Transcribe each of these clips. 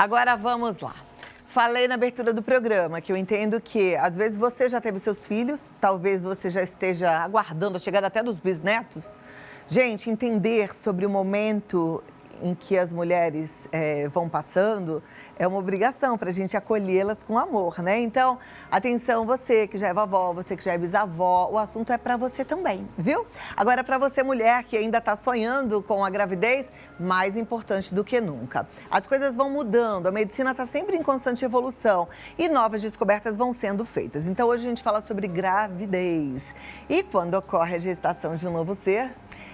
Agora vamos lá. Falei na abertura do programa que eu entendo que, às vezes, você já teve seus filhos, talvez você já esteja aguardando a chegada até dos bisnetos. Gente, entender sobre o momento em que as mulheres vão passando é uma obrigação para a gente acolhê-las com amor, né? Então, atenção, você que já é vovó, você que já é bisavó, o assunto é para você também, viu? Agora, para você mulher que ainda está sonhando com a gravidez, mais importante do que nunca. As coisas vão mudando, a medicina está sempre em constante evolução e novas descobertas vão sendo feitas. Então, hoje a gente fala sobre gravidez. E quando ocorre a gestação de um novo ser,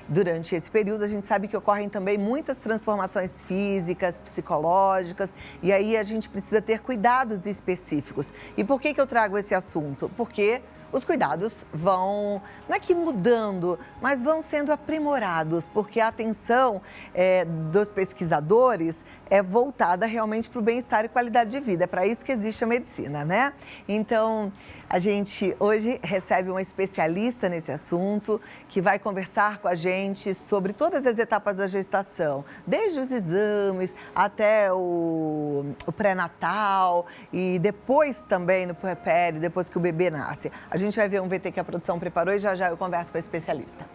durante esse período, a gente sabe que ocorrem também muitas transformações físicas, psicológicas, e aí a gente precisa ter cuidados específicos. E por que eu trago esse assunto? Porque os cuidados vão, não é que mudando, mas vão sendo aprimorados, porque a atenção dos pesquisadores é voltada realmente para o bem-estar e qualidade de vida. É para isso que existe a medicina, né? Então, a gente hoje recebe uma especialista nesse assunto que vai conversar com a gente sobre todas as etapas da gestação, desde os exames até o pré-natal e depois também no puerpério, depois que o bebê nasce. A gente vai ver um VT que a produção preparou e já eu converso com a especialista.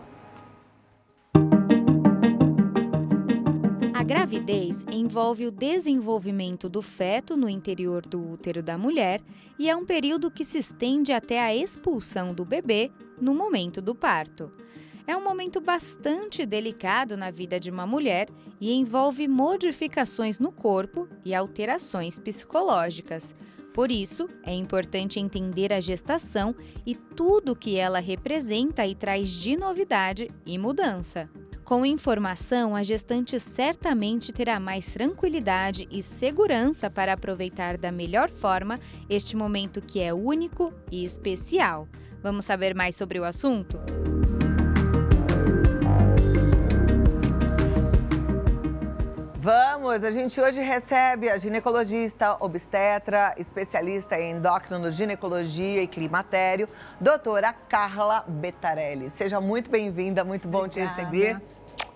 A gravidez envolve o desenvolvimento do feto no interior do útero da mulher e é um período que se estende até a expulsão do bebê no momento do parto. É um momento bastante delicado na vida de uma mulher e envolve modificações no corpo e alterações psicológicas. Por isso, é importante entender a gestação e tudo o que ela representa e traz de novidade e mudança. Com informação, a gestante certamente terá mais tranquilidade e segurança para aproveitar da melhor forma este momento que é único e especial. Vamos saber mais sobre o assunto? Vamos! A gente hoje recebe a ginecologista, obstetra, especialista em endócrino, ginecologia e climatério, doutora Carla Bettarelli. Seja muito bem-vinda, muito bom te receber.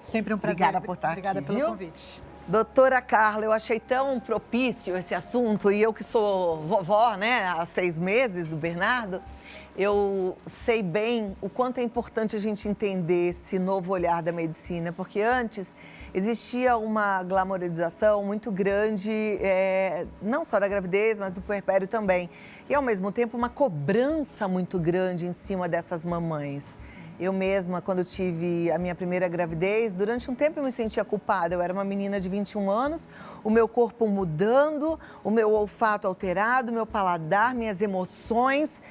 Sempre um prazer. Obrigada por estar Obrigada aqui, pelo viu? convite. Doutora Carla, eu achei tão propício esse assunto e eu que sou vovó, né, há 6 meses do Bernardo, eu sei bem o quanto é importante a gente entender esse novo olhar da medicina, porque antes existia uma glamorização muito grande, não só da gravidez, mas do puerpério também. E, ao mesmo tempo, uma cobrança muito grande em cima dessas mamães. Eu mesma, quando tive a minha primeira gravidez, durante um tempo eu me sentia culpada. Eu era uma menina de 21 anos, o meu corpo mudando, o meu olfato alterado, o meu paladar, minhas emoções.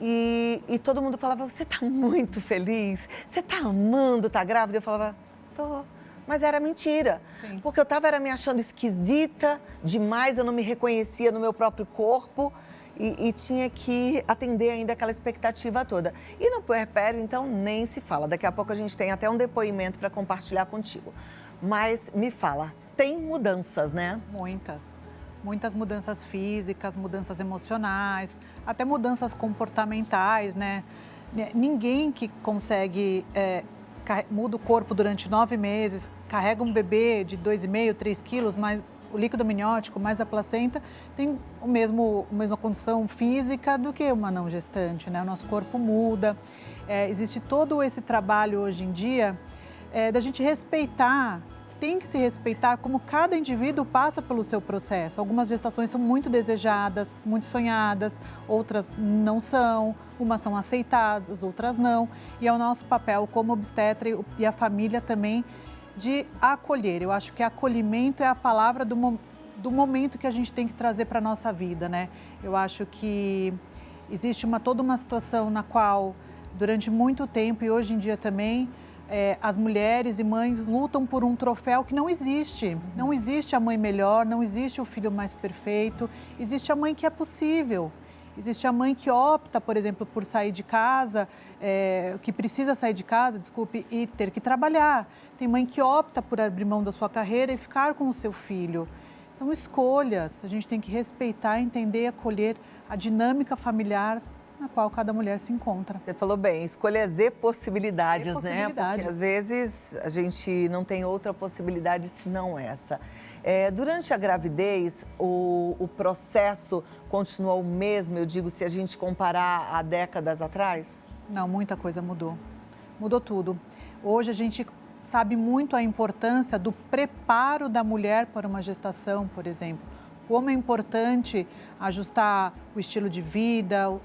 E todo mundo falava, você tá muito feliz? Você tá amando estar grávida? Eu falava, tô. Mas era mentira. Sim. Porque eu estava me achando esquisita demais, eu não me reconhecia no meu próprio corpo. E tinha que atender ainda aquela expectativa toda. E no puerpério, então, nem se fala. Daqui a pouco a gente tem até um depoimento para compartilhar contigo. Mas me fala, tem mudanças, né? Muitas. Muitas mudanças físicas, mudanças emocionais, até mudanças comportamentais, né? Ninguém que consegue, muda o corpo durante 9 meses, carrega um bebê de 2,5, 3 quilos, mas o líquido amniótico mais a placenta tem a mesma condição física do que uma não gestante, né? O nosso corpo muda. Existe todo esse trabalho hoje em dia da gente respeitar, tem que se respeitar como cada indivíduo passa pelo seu processo. Algumas gestações são muito desejadas, muito sonhadas, outras não são, umas são aceitadas, outras não. E é o nosso papel como obstetra e a família também de acolher. Eu acho que acolhimento é a palavra do momento que a gente tem que trazer para a nossa vida, né? Eu acho que existe toda uma situação na qual, durante muito tempo e hoje em dia também, as mulheres e mães lutam por um troféu que não existe. Não existe a mãe melhor, não existe o filho mais perfeito, existe a mãe que é possível. Existe a mãe que opta, por exemplo, por sair de casa, que precisa sair de casa, desculpe, e ter que trabalhar. Tem mãe que opta por abrir mão da sua carreira e ficar com o seu filho. São escolhas, a gente tem que respeitar, entender e acolher a dinâmica familiar na qual cada mulher se encontra. Você falou bem, escolha Z possibilidades, né? possibilidades. Porque às vezes a gente não tem outra possibilidade senão essa. Durante a gravidez, o processo continua o mesmo, eu digo, se a gente comparar a décadas atrás? Não, muita coisa mudou. Mudou tudo. Hoje a gente sabe muito a importância do preparo da mulher para uma gestação, por exemplo. Como é importante ajustar o estilo de vida,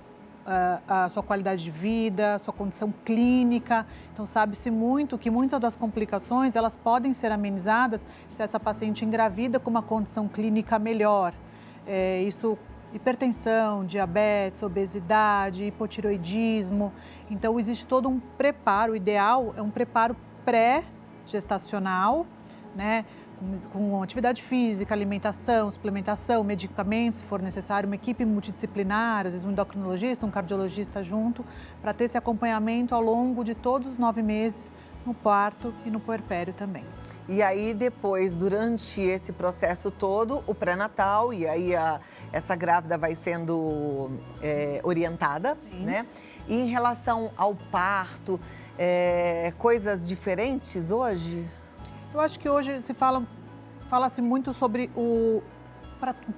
a sua qualidade de vida, a sua condição clínica. Então, sabe-se muito que muitas das complicações, elas podem ser amenizadas se essa paciente engravida com uma condição clínica melhor. Hipertensão, diabetes, obesidade, hipotireoidismo. Então, existe todo um preparo. O ideal é um preparo pré-gestacional, né? Com atividade física, alimentação, suplementação, medicamentos, se for necessário, uma equipe multidisciplinar, às vezes um endocrinologista, um cardiologista junto, para ter esse acompanhamento ao longo de todos os 9 meses, no parto e no puerpério também. E aí depois, durante esse processo todo, o pré-natal, e aí essa grávida vai sendo orientada, né? E em relação ao parto, coisas diferentes hoje? Eu acho que hoje fala-se muito sobre o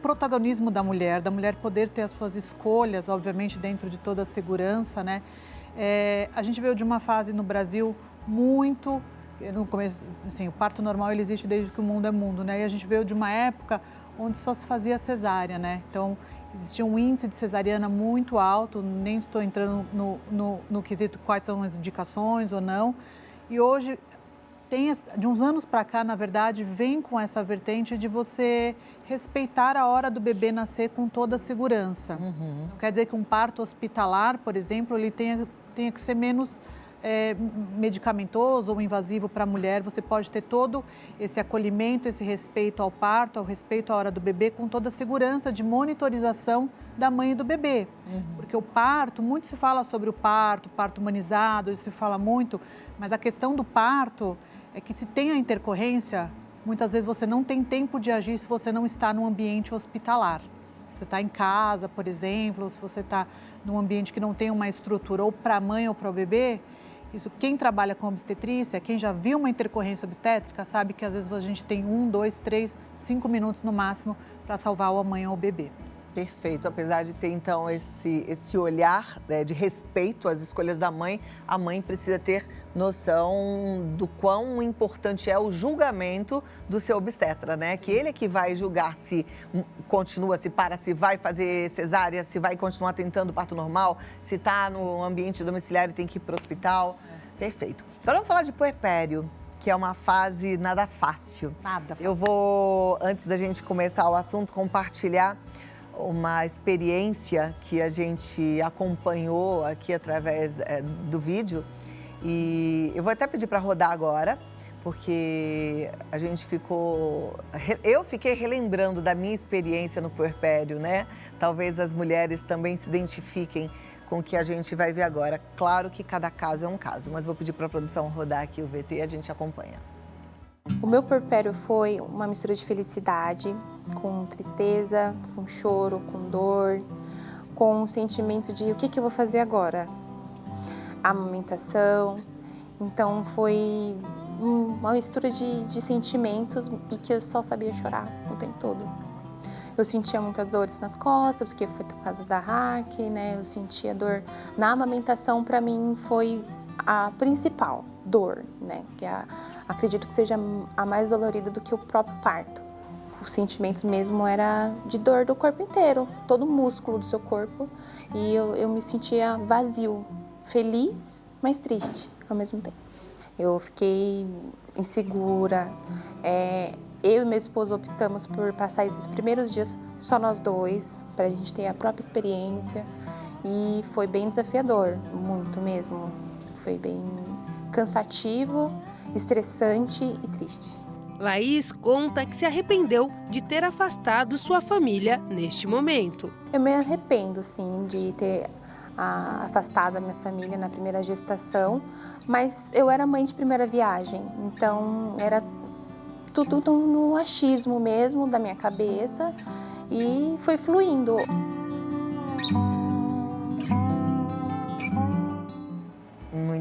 protagonismo da mulher poder ter as suas escolhas, obviamente dentro de toda a segurança, né? A gente veio de uma fase no Brasil muito, no começo, assim, o parto normal ele existe desde que o mundo é mundo, né? E a gente veio de uma época onde só se fazia cesárea, né? Então, existia um índice de cesariana muito alto, nem estou entrando no quesito quais são as indicações ou não. E hoje, de uns anos para cá, na verdade, vem com essa vertente de você respeitar a hora do bebê nascer com toda a segurança. Não quer dizer que um parto hospitalar, por exemplo, ele tenha que ser menos medicamentoso ou invasivo para a mulher. Você pode ter todo esse acolhimento, esse respeito ao parto, ao respeito à hora do bebê, com toda a segurança de monitorização da mãe e do bebê. Porque o parto, muito se fala sobre o parto humanizado, se fala muito, mas a questão do parto é que se tem a intercorrência, muitas vezes você não tem tempo de agir se você não está num ambiente hospitalar. Se você está em casa, por exemplo, ou se você está num ambiente que não tem uma estrutura ou para a mãe ou para o bebê, isso, quem trabalha com obstetrícia, quem já viu uma intercorrência obstétrica, sabe que às vezes a gente tem 1, 2, 3, 5 minutos no máximo para salvar a mãe ou o bebê. Perfeito, apesar de ter então esse olhar de respeito às escolhas da mãe, a mãe precisa ter noção do quão importante é o julgamento do seu obstetra, né? Sim. Que ele é que vai julgar se continua, se para, se vai fazer cesárea, se vai continuar tentando parto normal, se está no ambiente domiciliar e tem que ir para o hospital. Perfeito. Agora vamos falar de puerpério, que é uma fase nada fácil. Nada fácil. Eu vou, antes da gente começar o assunto, compartilhar uma experiência que a gente acompanhou aqui através do vídeo. E eu vou até pedir para rodar agora, porque a gente eu fiquei relembrando da minha experiência no puerpério, né? Talvez as mulheres também se identifiquem com o que a gente vai ver agora. Claro que cada caso é um caso, mas vou pedir para a produção rodar aqui o VT e a gente acompanha. O meu puerpério foi uma mistura de felicidade, com tristeza, com choro, com dor, com um sentimento de o que eu vou fazer agora? A amamentação. Então foi uma mistura de sentimentos e que eu só sabia chorar o tempo todo. Eu sentia muitas dores nas costas, porque foi por causa da RAC, né? Eu sentia dor. Na amamentação, para mim, foi a principal dor, né? Que acredito que seja a mais dolorida do que o próprio parto. Os sentimentos mesmo era de dor do corpo inteiro, todo o músculo do seu corpo. E eu me sentia vazio, feliz, mas triste ao mesmo tempo. Eu fiquei insegura. Eu e meu esposo optamos por passar esses primeiros dias só nós dois, para a gente ter a própria experiência. E foi bem desafiador, muito mesmo. Foi bem cansativo, estressante e triste. Laís conta que se arrependeu de ter afastado sua família neste momento. Eu me arrependo, sim, de ter afastado a minha família na primeira gestação, mas eu era mãe de primeira viagem, então era tudo no achismo mesmo da minha cabeça e foi fluindo.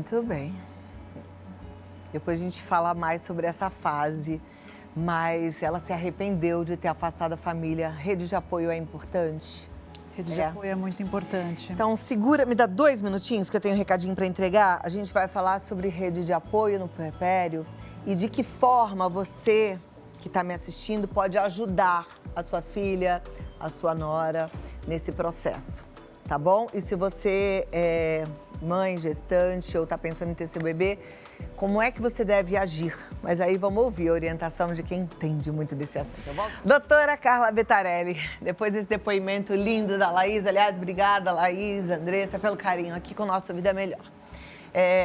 Muito bem. Depois a gente fala mais sobre essa fase, mas ela se arrependeu de ter afastado a família. Rede de apoio é importante? Rede de apoio é muito importante. Então, segura, me dá 2 minutinhos que eu tenho um recadinho para entregar. A gente vai falar sobre rede de apoio no puerpério e de que forma você, que está me assistindo, pode ajudar a sua filha, a sua nora nesse processo, tá bom? E se você é mãe, gestante ou está pensando em ter seu bebê, como é que você deve agir? Mas aí vamos ouvir a orientação de quem entende muito desse assunto, tá bom? Doutora Carla Betarelli, depois desse depoimento lindo da Laís, aliás, obrigada, Laís, Andressa, pelo carinho aqui com o Nosso Vida Melhor.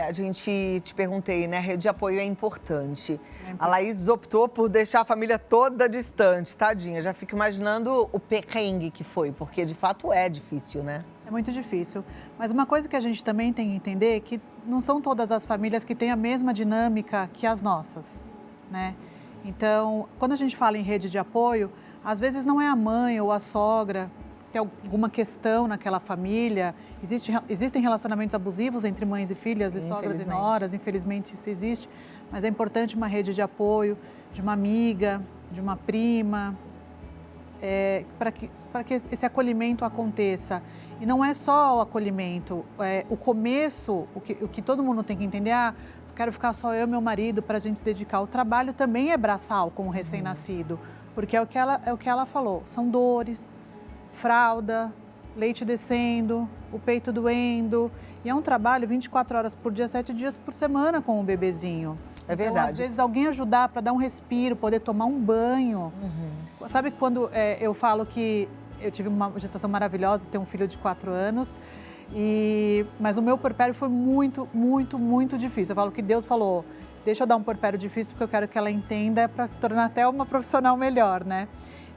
A gente te perguntei, né? Rede de apoio é importante. A Laís optou por deixar a família toda distante, tadinha. Já fico imaginando o perrengue que foi, porque de fato é difícil, né? É muito difícil. Mas uma coisa que a gente também tem que entender é que não são todas as famílias que têm a mesma dinâmica que as nossas, né? Então, quando a gente fala em rede de apoio, às vezes não é a mãe ou a sogra tem alguma questão naquela família. Existem relacionamentos abusivos entre mães e filhas, e sogras e noras, infelizmente isso existe. Mas é importante uma rede de apoio, de uma amiga, de uma prima, para que esse acolhimento aconteça. E não é só o acolhimento, o começo, o que todo mundo tem que entender, quero ficar só eu e meu marido para a gente se dedicar. O trabalho também é braçal com o recém-nascido, porque é o que ela falou, são dores, fralda, leite descendo, o peito doendo. E é um trabalho 24 horas por dia, 7 dias por semana com o bebezinho. É verdade. Então, às vezes, alguém ajudar para dar um respiro, poder tomar um banho. Sabe quando eu falo que eu tive uma gestação maravilhosa, tenho um filho de 4 anos, mas o meu puerpério foi muito, muito, muito difícil. Eu falo que Deus falou, deixa eu dar um puerpério difícil porque eu quero que ela entenda para se tornar até uma profissional melhor, né?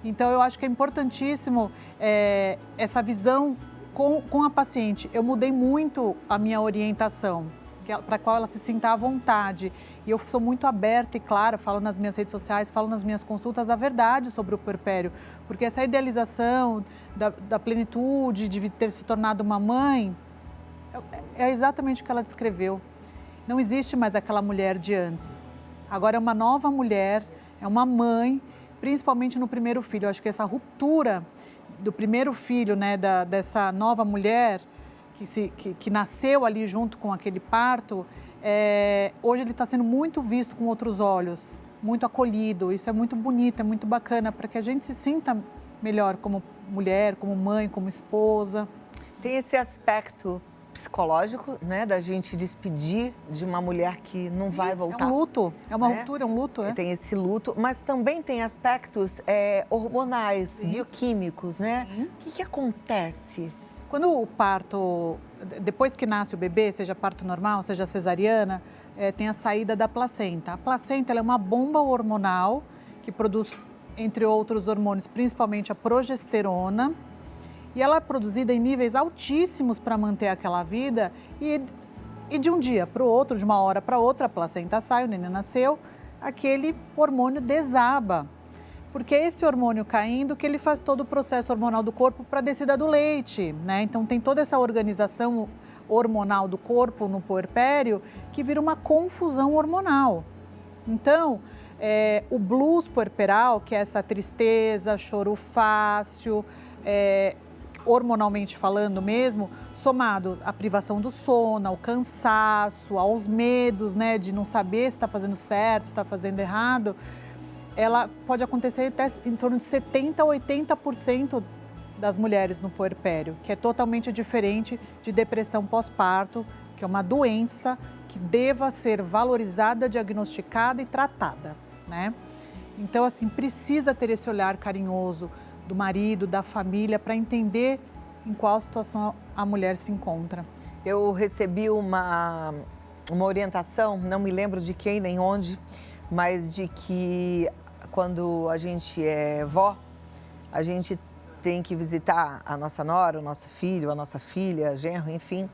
Então, eu acho que é importantíssimo essa visão com a paciente. Eu mudei muito a minha orientação, para a qual ela se sinta à vontade. E eu sou muito aberta e clara, falo nas minhas redes sociais, falo nas minhas consultas a verdade sobre o puerpério. Porque essa idealização da plenitude, de ter se tornado uma mãe, é exatamente o que ela descreveu. Não existe mais aquela mulher de antes. Agora é uma nova mulher, é uma mãe, principalmente no primeiro filho. Eu acho que essa ruptura do primeiro filho, né, dessa nova mulher que nasceu ali junto com aquele parto, hoje ele está sendo muito visto com outros olhos, muito acolhido. Isso é muito bonito, é muito bacana, para que a gente se sinta melhor como mulher, como mãe, como esposa. Tem esse aspecto psicológico, né, da gente despedir de uma mulher que não vai voltar. É um luto, é uma ruptura, é um luto. Tem esse luto, mas também tem aspectos hormonais, bioquímicos, né? O que acontece? Quando o parto, depois que nasce o bebê, seja parto normal, seja cesariana, tem a saída da placenta. A placenta ela é uma bomba hormonal que produz, entre outros hormônios, principalmente a progesterona. E ela é produzida em níveis altíssimos para manter aquela vida. E de um dia para o outro, de uma hora para outra, a placenta sai, o neném nasceu, aquele hormônio desaba. Porque é esse hormônio caindo que ele faz todo o processo hormonal do corpo para a descida do leite, né? Então tem toda essa organização hormonal do corpo no puerpério que vira uma confusão hormonal. Então, o blues puerperal, que é essa tristeza, choro fácil, hormonalmente falando mesmo, somado à privação do sono, ao cansaço, aos medos, né, de não saber se está fazendo certo, se está fazendo errado, ela pode acontecer até em torno de 70% a 80% das mulheres no puerpério, que é totalmente diferente de depressão pós-parto, que é uma doença que deva ser valorizada, diagnosticada e tratada, né? Então, assim, precisa ter esse olhar carinhoso do marido, da família, para entender em qual situação a mulher se encontra. Eu recebi uma orientação, não me lembro de quem nem onde, mas de que quando a gente é vó, a gente tem que visitar a nossa nora, o nosso filho, a nossa filha, genro, enfim,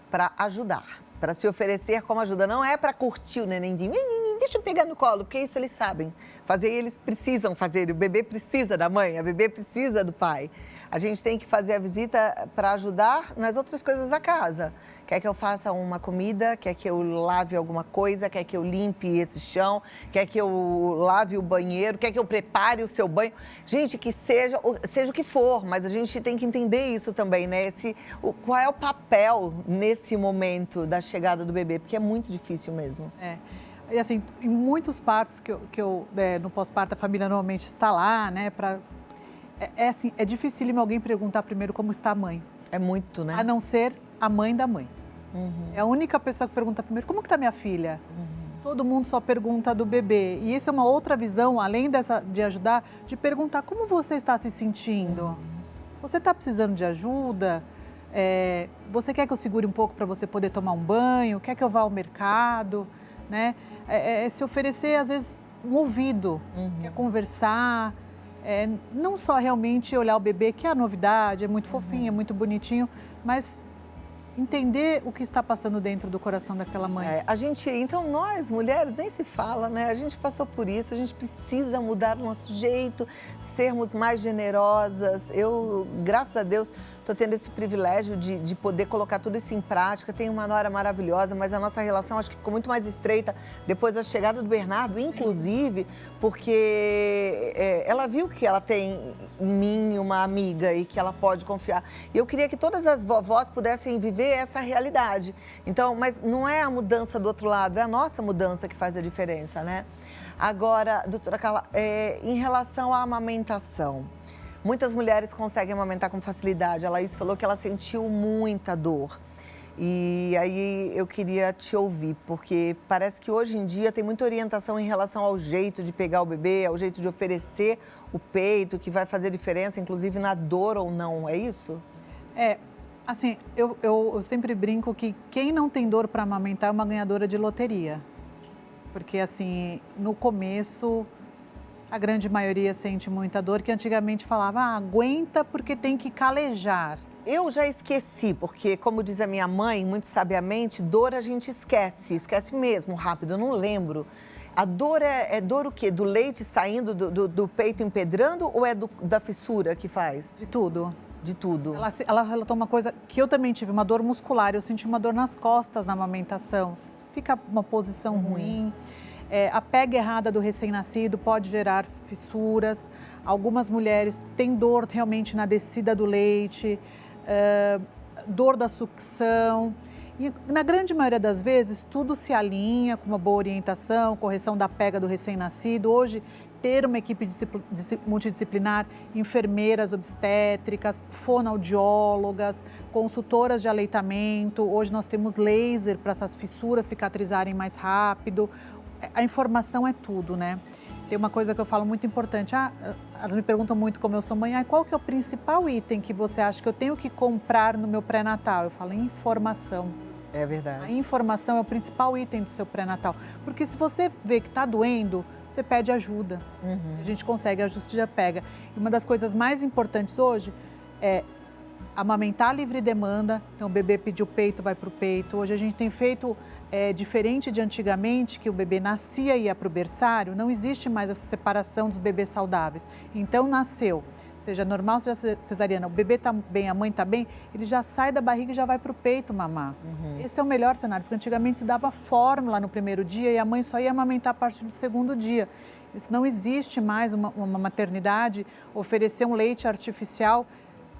para ajudar, para se oferecer como ajuda. Não é para curtir o nenenzinho, deixa eu pegar no colo, porque isso eles sabem fazer e eles precisam fazer. O bebê precisa da mãe, a bebê precisa do pai. A gente tem que fazer a visita para ajudar nas outras coisas da casa. Quer que eu faça uma comida, quer que eu lave alguma coisa, quer que eu limpe esse chão, quer que eu lave o banheiro, quer que eu prepare o seu banho. Gente, que seja o que for, mas a gente tem que entender isso também, né? Qual é o papel nesse momento da chegada do bebê, porque é muito difícil mesmo. E assim, em muitos partos no pós-parto, a família normalmente está lá, né? É dificílimo alguém perguntar primeiro como está a mãe. É muito, né? A não ser a mãe da mãe. É a única pessoa que pergunta primeiro, como que está minha filha? Todo mundo só pergunta do bebê. E isso é uma outra visão, além de ajudar, de perguntar como você está se sentindo. Você está precisando de ajuda? Você quer que eu segure um pouco para você poder tomar um banho? Quer que eu vá ao mercado? Né? Se oferecer, às vezes, um ouvido, quer conversar. Não só realmente olhar o bebê, que é a novidade, é muito fofinho, é muito bonitinho, mas entender o que está passando dentro do coração daquela mãe. Então nós, mulheres, nem se fala, né? A gente passou por isso, a gente precisa mudar o nosso jeito, sermos mais generosas. Eu, graças a Deus, estou tendo esse privilégio de poder colocar tudo isso em prática. Tenho uma nora maravilhosa, mas a nossa relação acho que ficou muito mais estreita depois da chegada do Bernardo, inclusive, porque ela viu que ela tem em mim uma amiga e que ela pode confiar. E eu queria que todas as vovós pudessem viver essa realidade. Então, mas não é a mudança do outro lado, é a nossa mudança que faz a diferença, né? Agora, doutora Carla, em relação à amamentação, muitas mulheres conseguem amamentar com facilidade. A Laís falou que ela sentiu muita dor. E aí eu queria te ouvir, porque parece que hoje em dia tem muita orientação em relação ao jeito de pegar o bebê, ao jeito de oferecer o peito, que vai fazer diferença, inclusive na dor ou não, é isso? Assim, eu sempre brinco que quem não tem dor para amamentar é uma ganhadora de loteria. Porque, assim, no começo, a grande maioria sente muita dor, que antigamente falava, aguenta porque tem que calejar. Eu já esqueci, porque, como diz a minha mãe, muito sabiamente, dor a gente esquece mesmo rápido, eu não lembro. A dor é dor o quê? Do leite saindo do peito empedrando ou é da fissura que faz? De tudo. De tudo. Ela relatou uma coisa que eu também tive, uma dor muscular. Eu senti uma dor nas costas na amamentação. Fica uma posição ruim. A pega errada do recém-nascido pode gerar fissuras. Algumas mulheres têm dor realmente na descida do leite, dor da sucção. E, na grande maioria das vezes, tudo se alinha com uma boa orientação, correção da pega do recém-nascido. Hoje, ter uma equipe multidisciplinar, enfermeiras obstétricas, fonoaudiólogas, consultoras de aleitamento. Hoje nós temos laser para essas fissuras cicatrizarem mais rápido. A informação é tudo, né? Tem uma coisa que eu falo muito importante. Elas me perguntam muito como eu sou mãe. Qual que é o principal item que você acha que eu tenho que comprar no meu pré-natal? Eu falo informação. É verdade. A informação é o principal item do seu pré-natal. Porque se você vê que está doendo, você pede ajuda. A gente consegue, a ajuste já pega. E uma das coisas mais importantes hoje é amamentar livre demanda. Então, o bebê pediu peito, vai para o peito. Hoje a gente tem feito diferente de antigamente, que o bebê nascia e ia para o berçário. Não existe mais essa separação dos bebês saudáveis. Então, nasceu, seja normal, seja cesariana, o bebê está bem, a mãe está bem, ele já sai da barriga e já vai para o peito mamar. Esse é o melhor cenário, porque antigamente se dava fórmula no primeiro dia e a mãe só ia amamentar a partir do segundo dia. Isso não existe mais uma maternidade oferecer um leite artificial,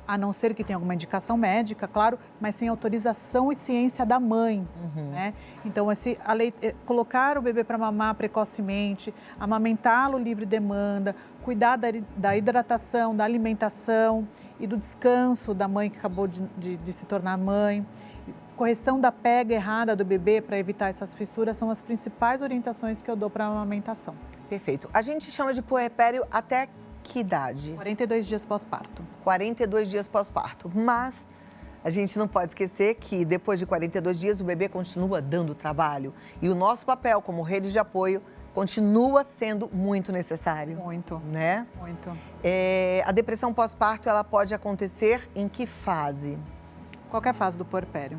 a não ser que tenha alguma indicação médica, claro, mas sem autorização e ciência da mãe, né? Então, colocar o bebê para mamar precocemente, amamentá-lo livre demanda, cuidar da hidratação, da alimentação e do descanso da mãe que acabou de se tornar mãe, correção da pega errada do bebê para evitar essas fissuras são as principais orientações que eu dou para a amamentação. Perfeito. A gente chama de puerpério até que idade? 42 dias pós-parto. 42 dias pós-parto. Mas a gente não pode esquecer que depois de 42 dias o bebê continua dando trabalho. E o nosso papel como rede de apoio continua sendo muito necessário. Muito. Né? Muito. A depressão pós-parto, ela pode acontecer em que fase? Qualquer fase do puerpério.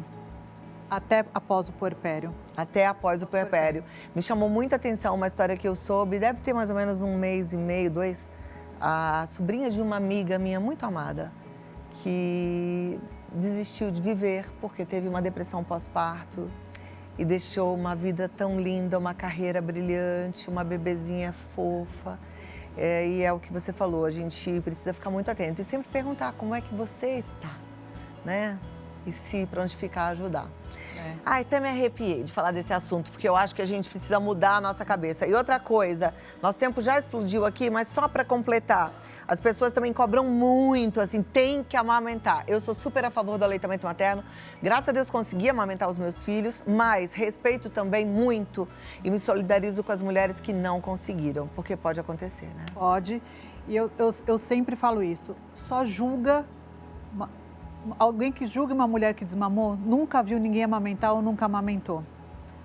até após o puerpério. Até após o puerpério. Me chamou muita atenção uma história que eu soube, deve ter mais ou menos 1 mês e meio, 2, a sobrinha de uma amiga minha muito amada, que desistiu de viver porque teve uma depressão pós-parto e deixou uma vida tão linda, uma carreira brilhante, uma bebezinha fofa. E é o que você falou, a gente precisa ficar muito atento e sempre perguntar como é que você está, né? E se prontificar a ajudar. Ai, até me arrepiei de falar desse assunto, porque eu acho que a gente precisa mudar a nossa cabeça. E outra coisa, nosso tempo já explodiu aqui, mas só para completar, as pessoas também cobram muito, assim, tem que amamentar. Eu sou super a favor do aleitamento materno. Graças a Deus consegui amamentar os meus filhos, mas respeito também muito e me solidarizo com as mulheres que não conseguiram, porque pode acontecer, né? Pode. E eu sempre falo isso. Só julga... Alguém que julga uma mulher que desmamou, nunca viu ninguém amamentar ou nunca amamentou.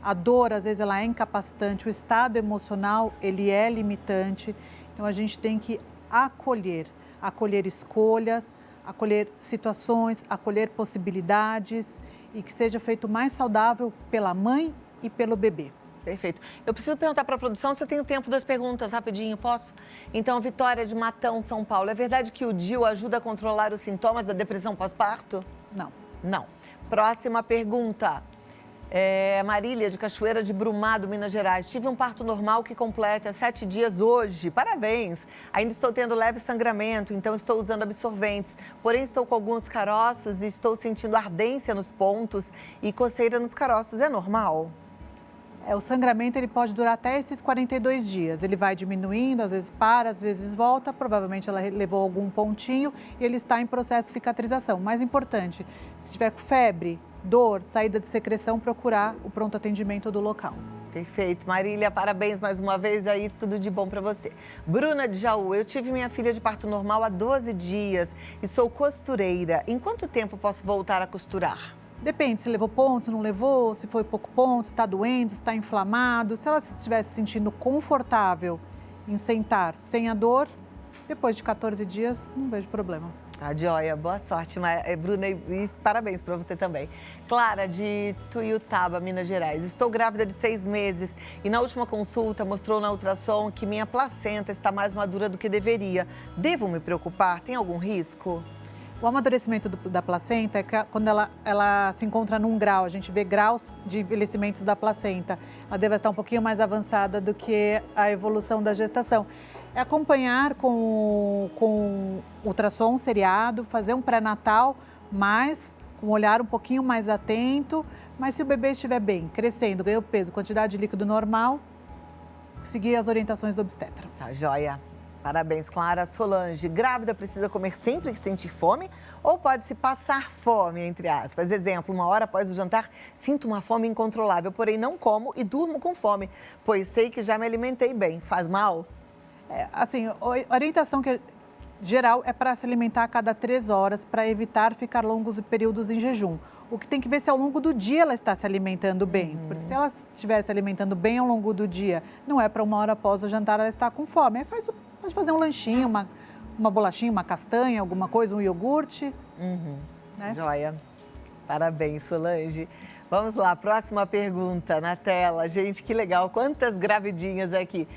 A dor, às vezes, ela é incapacitante, o estado emocional, ele é limitante. Então, a gente tem que acolher escolhas, acolher situações, acolher possibilidades e que seja feito o mais saudável pela mãe e pelo bebê. Perfeito. Eu preciso perguntar para a produção se eu tenho tempo das perguntas, rapidinho, posso? Então, Vitória de Matão, São Paulo. É verdade que o DIU ajuda a controlar os sintomas da depressão pós-parto? Não. Não. Próxima pergunta. Marília, de Cachoeira de Brumado, Minas Gerais. Tive um parto normal que completa 7 dias hoje. Parabéns! Ainda estou tendo leve sangramento, então estou usando absorventes. Porém, estou com alguns caroços e estou sentindo ardência nos pontos e coceira nos caroços. É normal? O sangramento ele pode durar até esses 42 dias. Ele vai diminuindo, às vezes para, às vezes volta. Provavelmente ela levou algum pontinho e ele está em processo de cicatrização. Mais importante, se tiver com febre, dor, saída de secreção, procurar o pronto atendimento do local. Perfeito. Marília, parabéns mais uma vez aí, tudo de bom para você. Bruna de Jaú, eu tive minha filha de parto normal há 12 dias e sou costureira. Em quanto tempo posso voltar a costurar? Depende, se levou ponto, se não levou, se foi pouco ponto, se está doendo, se está inflamado. Se ela estiver se sentindo confortável em sentar sem a dor, depois de 14 dias, não vejo problema. Tá, joia. Boa sorte, Bruna, e parabéns para você também. Clara, de Tuiutaba, Minas Gerais. Estou grávida de 6 meses e na última consulta mostrou na ultrassom que minha placenta está mais madura do que deveria. Devo me preocupar? Tem algum risco? O amadurecimento da placenta é quando ela se encontra num grau, a gente vê graus de envelhecimento da placenta. Ela deve estar um pouquinho mais avançada do que a evolução da gestação. É acompanhar com ultrassom seriado, fazer um pré-natal, mas com um olhar um pouquinho mais atento. Mas se o bebê estiver bem, crescendo, ganhou peso, quantidade de líquido normal, seguir as orientações do obstetra. Tá, joia. Parabéns, Clara. Solange, grávida precisa comer sempre que sentir fome ou pode-se passar fome, entre aspas? Exemplo, 1 hora após o jantar, sinto uma fome incontrolável, porém não como e durmo com fome, pois sei que já me alimentei bem. Faz mal? Assim, a orientação geral é para se alimentar a cada 3 horas para evitar ficar longos períodos em jejum. O que tem que ver se ao longo do dia ela está se alimentando bem. Porque se ela estiver se alimentando bem ao longo do dia, não é para 1 hora após o jantar ela estar com fome. Aí pode fazer um lanchinho, uma bolachinha, uma castanha, alguma coisa, um iogurte. Né? Joia. Parabéns, Solange. Vamos lá, próxima pergunta na tela. Gente, que legal. Quantas gravidinhas aqui.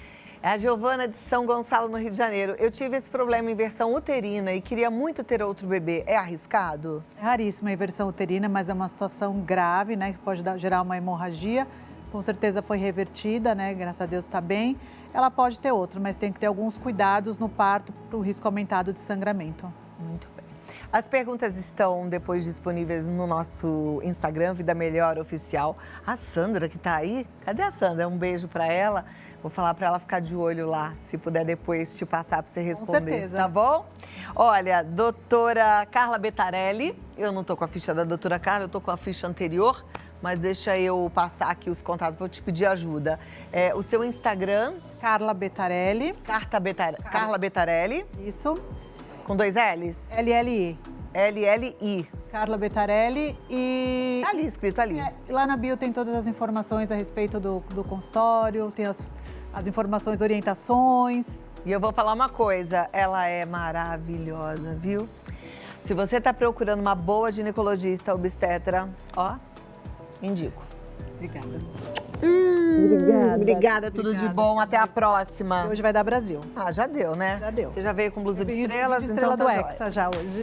É a Giovana de São Gonçalo, no Rio de Janeiro. Eu tive esse problema em inversão uterina e queria muito ter outro bebê. É arriscado? É raríssima a inversão uterina, mas é uma situação grave, né? Que pode gerar uma hemorragia. Com certeza foi revertida, né? Graças a Deus está bem. Ela pode ter outro, mas tem que ter alguns cuidados no parto para o risco aumentado de sangramento. Muito bem. As perguntas estão depois disponíveis no nosso Instagram, Vida Melhor Oficial. A Sandra que está aí, cadê a Sandra? Um beijo para ela. Vou falar para ela ficar de olho lá, se puder depois te passar para você responder. Com certeza. Tá bom? Olha, doutora Carla Betarelli, eu não estou com a ficha da doutora Carla, eu estou com a ficha anterior, mas deixa eu passar aqui os contatos, vou te pedir ajuda. O seu Instagram? Carla Betarelli. Carla Betarelli. Isso. Com 2 L's? LLI. LLI. Carla Betarelli e... Tá ali, escrito ali. Lá na bio tem todas as informações a respeito do consultório, tem as informações, orientações. E eu vou falar uma coisa, ela é maravilhosa, viu? Se você tá procurando uma boa ginecologista obstetra, ó, Indico. Obrigada. Obrigada, tudo de bom. Até a próxima. Hoje vai dar Brasil. Ah, já deu, né? Já deu. Você já veio com blusa de Vim estrelas, de então estrela tá do jóia. Hexa já hoje.